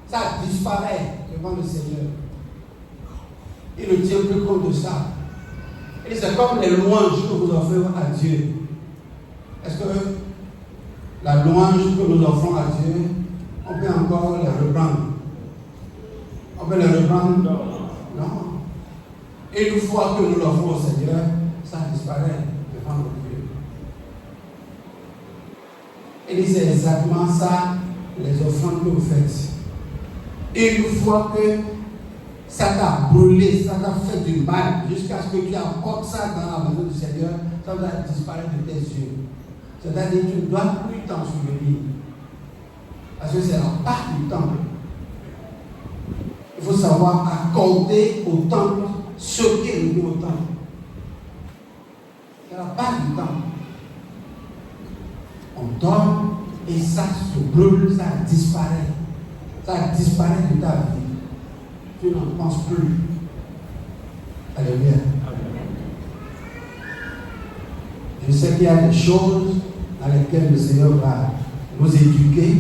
Ça disparaît devant le Seigneur. Il ne tient plus compte de ça. Et c'est comme les louanges que vous offrez à Dieu. Est-ce que la louange que nous offrons à Dieu, on peut encore les reprendre? On peut les reprendre? Non. Et une fois que nous l'offrons au Seigneur, ça disparaît devant nos yeux. Et c'est exactement ça, les offrandes que vous faites. Et une fois que ça t'a brûlé, ça t'a fait du mal, jusqu'à ce que tu apportes ça dans la maison du Seigneur, ça va disparaître de tes yeux. C'est-à-dire que tu ne dois plus t'en souvenir. Parce que c'est la part du temple. Il faut savoir accorder au temple ce qui est le au temple. C'est la part du temple. On donne et ça se brûle, ça disparaît. Ça disparaît de ta vie. Tu n'en penses plus. Alléluia. Je sais qu'il y a des choses dans lesquelles le Seigneur va nous éduquer.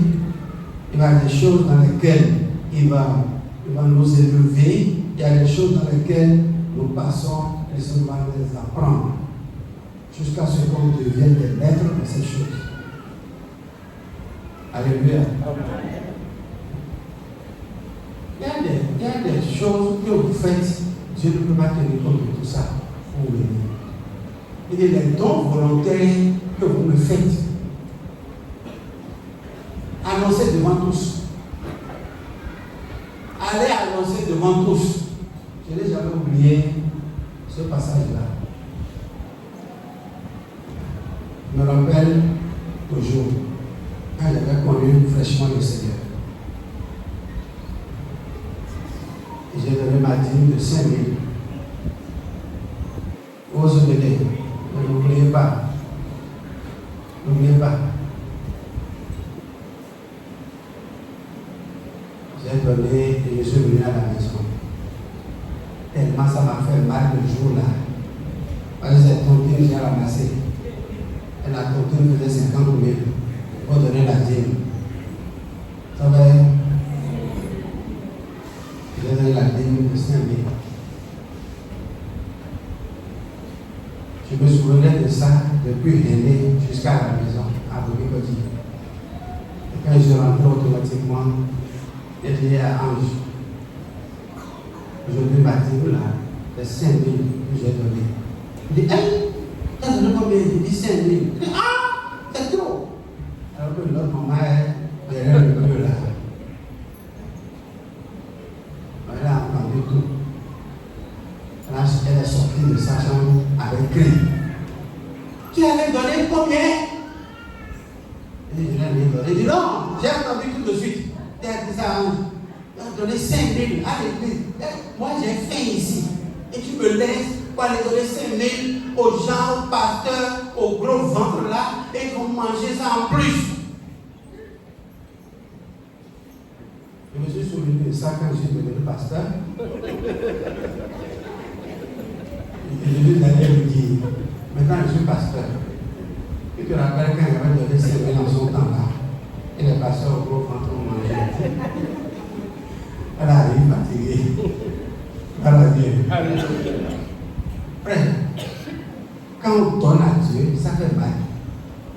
Il y a des choses dans lesquelles il va il va nous élever. Il y a des choses dans lesquelles nous passons et le Seigneur va nous les apprendre jusqu'à ce qu'on devienne des maîtres de ces choses. Alléluia. Il y a des choses que vous faites, Dieu ne peut pas tenir compte de tout ça pour vous. Il y a des dons volontaires que vous me faites. Annoncez devant tous. Allez annoncer devant tous. Je n'ai jamais oublié ce passage-là. Je me rappelle toujours quand j'avais connu fraîchement le Seigneur. J'ai donné ma dîme de 5 000. Ose donner. Ne l'oubliez pas. N'oubliez pas. J'ai donné et je suis venu à la maison. Tellement ça m'a fait mal le jour-là. Parce que cette tontine que j'ai ramassée. Et la tontine faisait 50 000 pour donner la dîme. Ça va être. J'ai donné la dîme de 5 000. Je me souvenais de ça depuis l'année jusqu'à la maison, à Bobigodi. Et quand je suis rentré automatiquement, j'ai dit à Ange, aujourd'hui ma dîme là, c'est 5 000 que j'ai donné. Il dit, hey, t'as donné combien? Il dit 5 000. Il dit, ah, c'est trop. Alors que l'autre maman est derrière le mur là. Elle a entendu tout. Elle est sortie de sa chambre avec cri. Tu avais donné combien? Et je lui ai donné. Il dit non, j'ai entendu tout de suite. Tu as dit ça à Ange. Tu as donné 5 000 à l'église. Moi j'ai faim ici. Et tu me laisses pour aller donner 5 000 aux gens, aux pasteurs, aux gros ventres là, et ils vont manger ça en plus. Je me suis souvenu de ça quand je suis devenu pasteur. Et je lui ai dit, maintenant je suis pasteur. Tu te rappelles quand il avait donné 5 000 en son temps là, et les pasteurs au gros ventre ont mangé. Elle arrive fatiguée. Elle a dit, frère, quand on donne à Dieu, ça fait mal.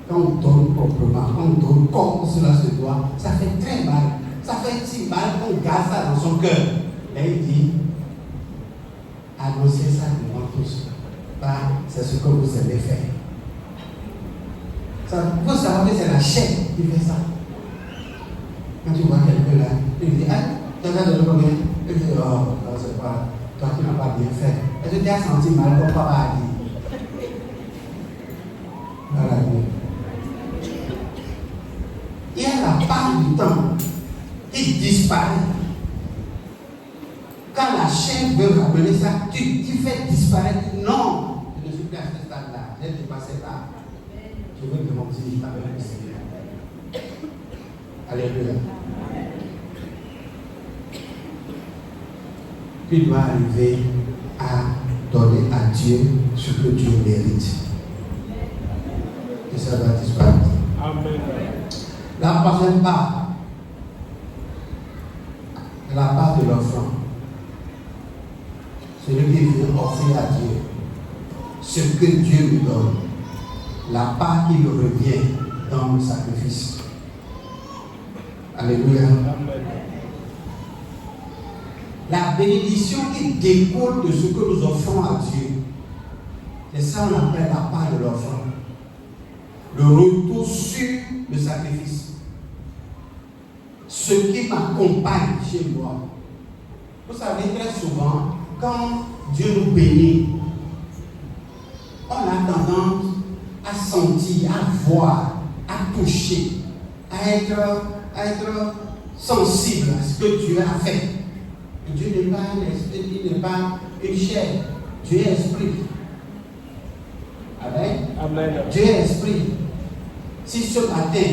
Quand on donne proprement, quand on donne comme cela se doit, ça fait très mal. Ça fait si mal qu'on garde ça dans son cœur. Et il dit, annoncez ça devant tous. C'est ce que vous avez fait. Il faut savoir que c'est la chair qui fait ça. Quand tu vois quelqu'un là, il dit, ah, tu as donné combien? Il dit, oh, c'est pas, toi qui n'as pas bien fait. Est-ce que tu as senti mal comme papa a dit? Voilà. Il y a la part du temps qui disparaît. Quand la chair veut ramener ça, tu fais disparaître. Non, je ne suis plus à ce stade-là. J'ai dépassé là. Je veux grandir avec le Seigneur. Alléluia. Tu dois arriver à donner à Dieu ce que Dieu mérite. Et ça va disparaître. Amen. La prochaine part, la part de l'offrande. Celui qui vient offrir à Dieu ce que Dieu lui donne, la part qui lui revient dans le sacrifice. Alléluia. La bénédiction qui découle de ce que nous offrons à Dieu, c'est ça qu'on appelle la part de l'offrande. Le retour sur le sacrifice. Ce qui m'accompagne chez moi. Vous savez, très souvent, quand Dieu nous bénit, on a tendance à sentir, à voir, à toucher, à être sensible à ce que Dieu a fait. Dieu n'est pas un esprit, il n'est pas une chair. Dieu est esprit. Amen. Amen. Dieu est esprit. Si ce matin,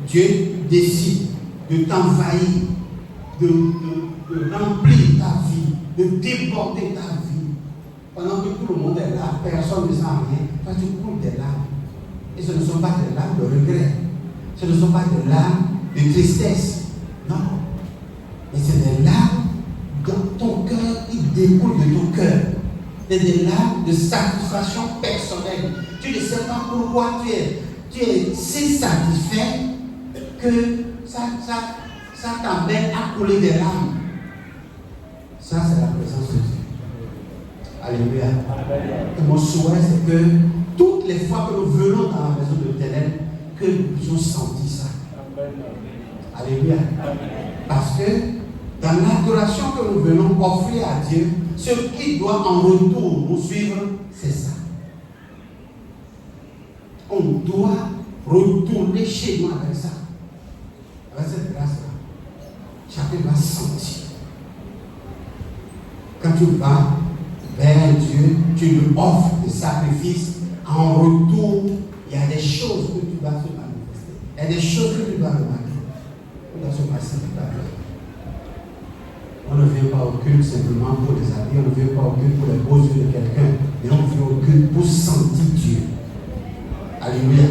Dieu décide de t'envahir, de remplir ta vie, de déborder ta vie, pendant que tout le monde est là, personne ne sent rien, toi tu coules des larmes. Et ce ne sont pas des larmes de regret, ce ne sont pas des larmes de tristesse, non, mais c'est des larmes découlent de ton cœur. C'est des larmes de satisfaction personnelle. Tu ne sais pas pourquoi tu es si satisfait que ça t'amène à couler des larmes. Ça, c'est la présence de Dieu. Alléluia. Et mon souhait, c'est que toutes les fois que nous venons dans la maison de l'Éternel, que nous puissions sentir ça. Alléluia. Parce que dans l'adoration que nous venons offrir à Dieu, ce qui doit en retour nous suivre, c'est ça. On doit retourner chez nous avec ça. Avec cette grâce-là. Chacun va sentir. Quand tu vas vers Dieu, tu lui offres des sacrifices. En retour, il y a des choses que tu vas se manifester. Il y a des choses que tu dois remarquer. Tu dois se passer de ta vie. On ne vient pas au culte simplement pour les habits, on ne vient pas au culte pour les beaux yeux de quelqu'un, mais on vient au culte pour sentir Dieu. Alléluia.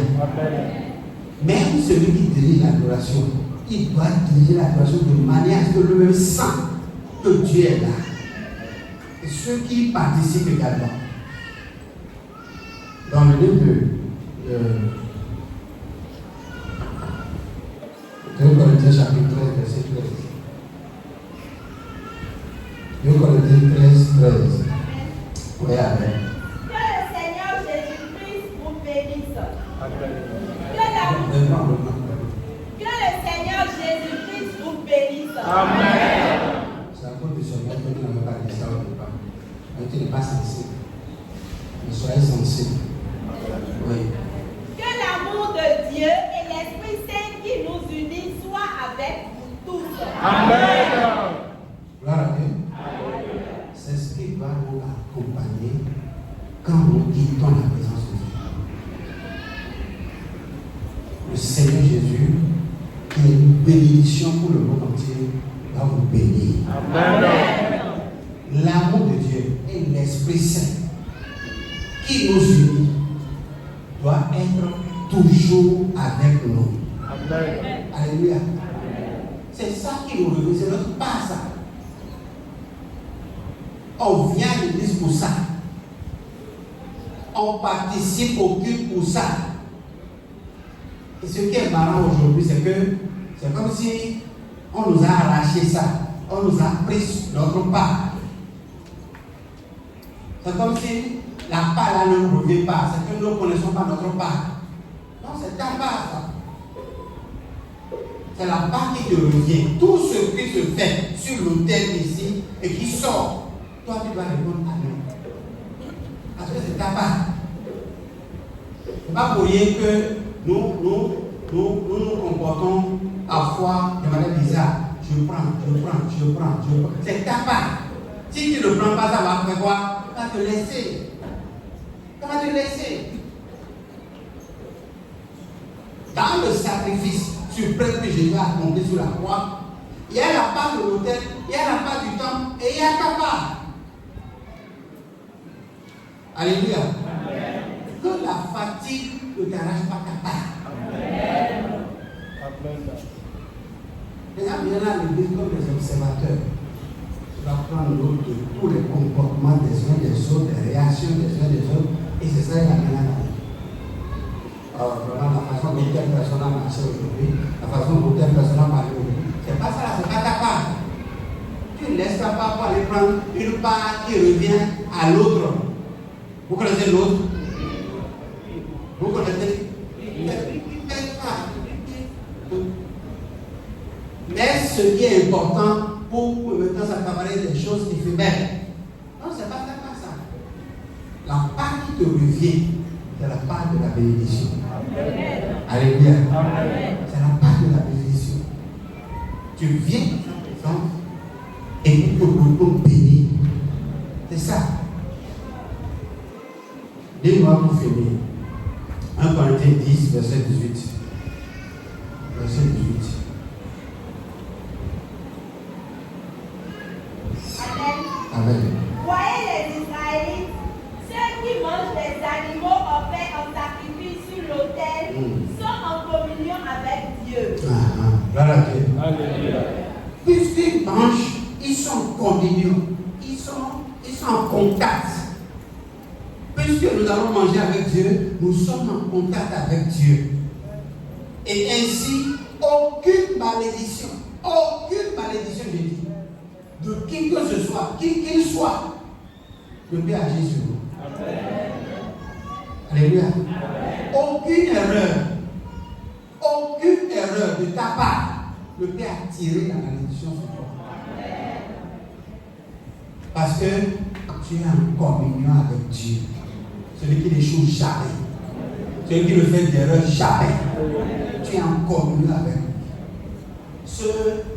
Même celui qui dirige l'adoration, il doit diriger l'adoration de manière à ce que lui-même sent que Dieu est là. Et ceux qui participent également. Dans le livre de 2 Corinthiens chapitre 13, verset 13. 2 Corinthiens 13, 13. Oui, amen. Que le Seigneur Jésus-Christ vous bénisse. Que le Seigneur Jésus-Christ vous bénisse. Amen. C'est à cause de ce maître que tu n'avais pas dit ça au départ. Mais tu n'es pas sensible. Mais soyez sensible. Oui. Que l'amour de Dieu et l'Esprit Saint qui nous unit soient avec vous tous. Amen. Gloire à Dieu. C'est ce qui va nous accompagner quand nous quittons la présence de Dieu. Le Seigneur Jésus, qui est une bénédiction pour le monde entier, va vous bénir. Amen. L'amour de Dieu et l'Esprit Saint qui nous unit doit être toujours avec nous. Amen. Alléluia. C'est ça qui nous réunit, c'est notre part ça. On vient à l'église pour ça. On participe au culte pour ça. Et ce qui est marrant aujourd'hui, c'est que c'est comme si on nous a arraché ça. On nous a pris notre part. C'est comme si la part là ne nous revient pas. C'est que nous ne connaissons pas notre part. Non, c'est ta part ça. C'est la part qui te revient. Tout ce qui se fait sur l'autel ici et qui sort, toi tu dois répondre à nous. Parce que c'est ta part. Ce n'est pas pour rien que nous comportons parfois de manière bizarre. Je prends. C'est ta part. Si tu ne prends pas ça, va faire quoi? Ça va te laisser. Ça va te laisser. Dans le sacrifice suprême que Jésus a accompli sur la croix, il y a la part de l'autel, il y a la part du temple et il y a ta part. Alléluia. Amen. Que la fatigue ne t'arrache pas ta part. Amen. Les gens viennent à l'église comme des observateurs. Tu vas prendre note de tous les comportements des uns des autres, des réactions des uns des autres, et c'est ça qu'il y a maintenant. Alors, vraiment, la façon dont telle personne a marché aujourd'hui, la façon dont telle personne a parlé aujourd'hui, c'est pas ça, c'est pas ta part. Tu ne laisses ta part pour aller prendre une part qui revient à l'autre. Vous connaissez l'autre? Vous connaissez? Mais ce qui est important pour maintenant s'accaparer des choses éphémères. Non, c'est pas ça. La part qui te revient, c'est la part de la bénédiction. Amen. Alléluia. Amen. C'est la part de la bénédiction. Tu viens dans sa présence et tu te retrouves béni. C'est ça. Dis-moi pour finir. 1 Corinthiens 10, verset 18. Verset 18. Amen. Voyez les Israélites, ceux qui mangent des animaux offerts en sacrifice sur l'autel, sont en communion avec Dieu. Voilà Dieu. Alléluia. Puisqu'ils mangent, ils sont en communion. Ils sont en contact. Puisque nous allons manger avec Dieu, nous sommes en contact avec Dieu. Et ainsi, aucune malédiction, je dis, de qui que ce soit, qui qu'il soit, ne peut agir sur nous. Amen. Alléluia. Aucune erreur de ta part ne peut attirer la malédiction sur toi. Amen. Parce que tu es en communion avec Dieu. Celui qui n'échoue jamais. Celui qui ne fait d'erreur jamais. Tu es en communion avec lui.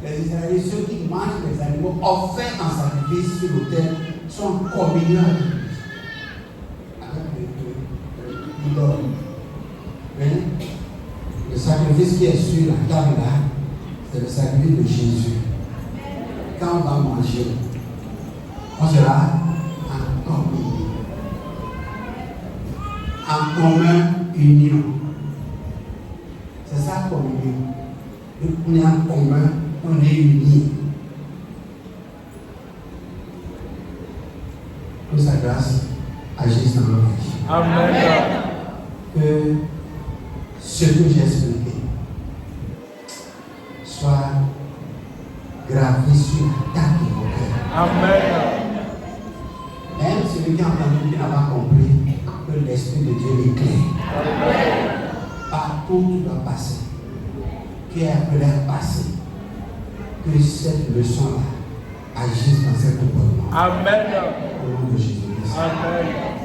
Les Israéliens, ceux qui mangent les animaux offerts en sacrifice sur l'autel, sont en communion avec lui. Le sacrifice qui est sur la table là, c'est le sacrifice de Jésus. Quand on va manger, on sera en communion. En commun, union. C'est ça, communion. On est en commun, on est unis. Que sa grâce agisse dans nos vies. Amen. Que ce que j'ai expliqué soit gravé sur la table de vos cœurs. Amen. Même celui qui a entendu, qui n'a pas compris, que l'Esprit de Dieu l'éclaire. Partout tu dois passer. Tu es appelé à passer. Que cette leçon-là agisse dans cet comportement. Amen. Au nom de Jésus-Christ. Amen.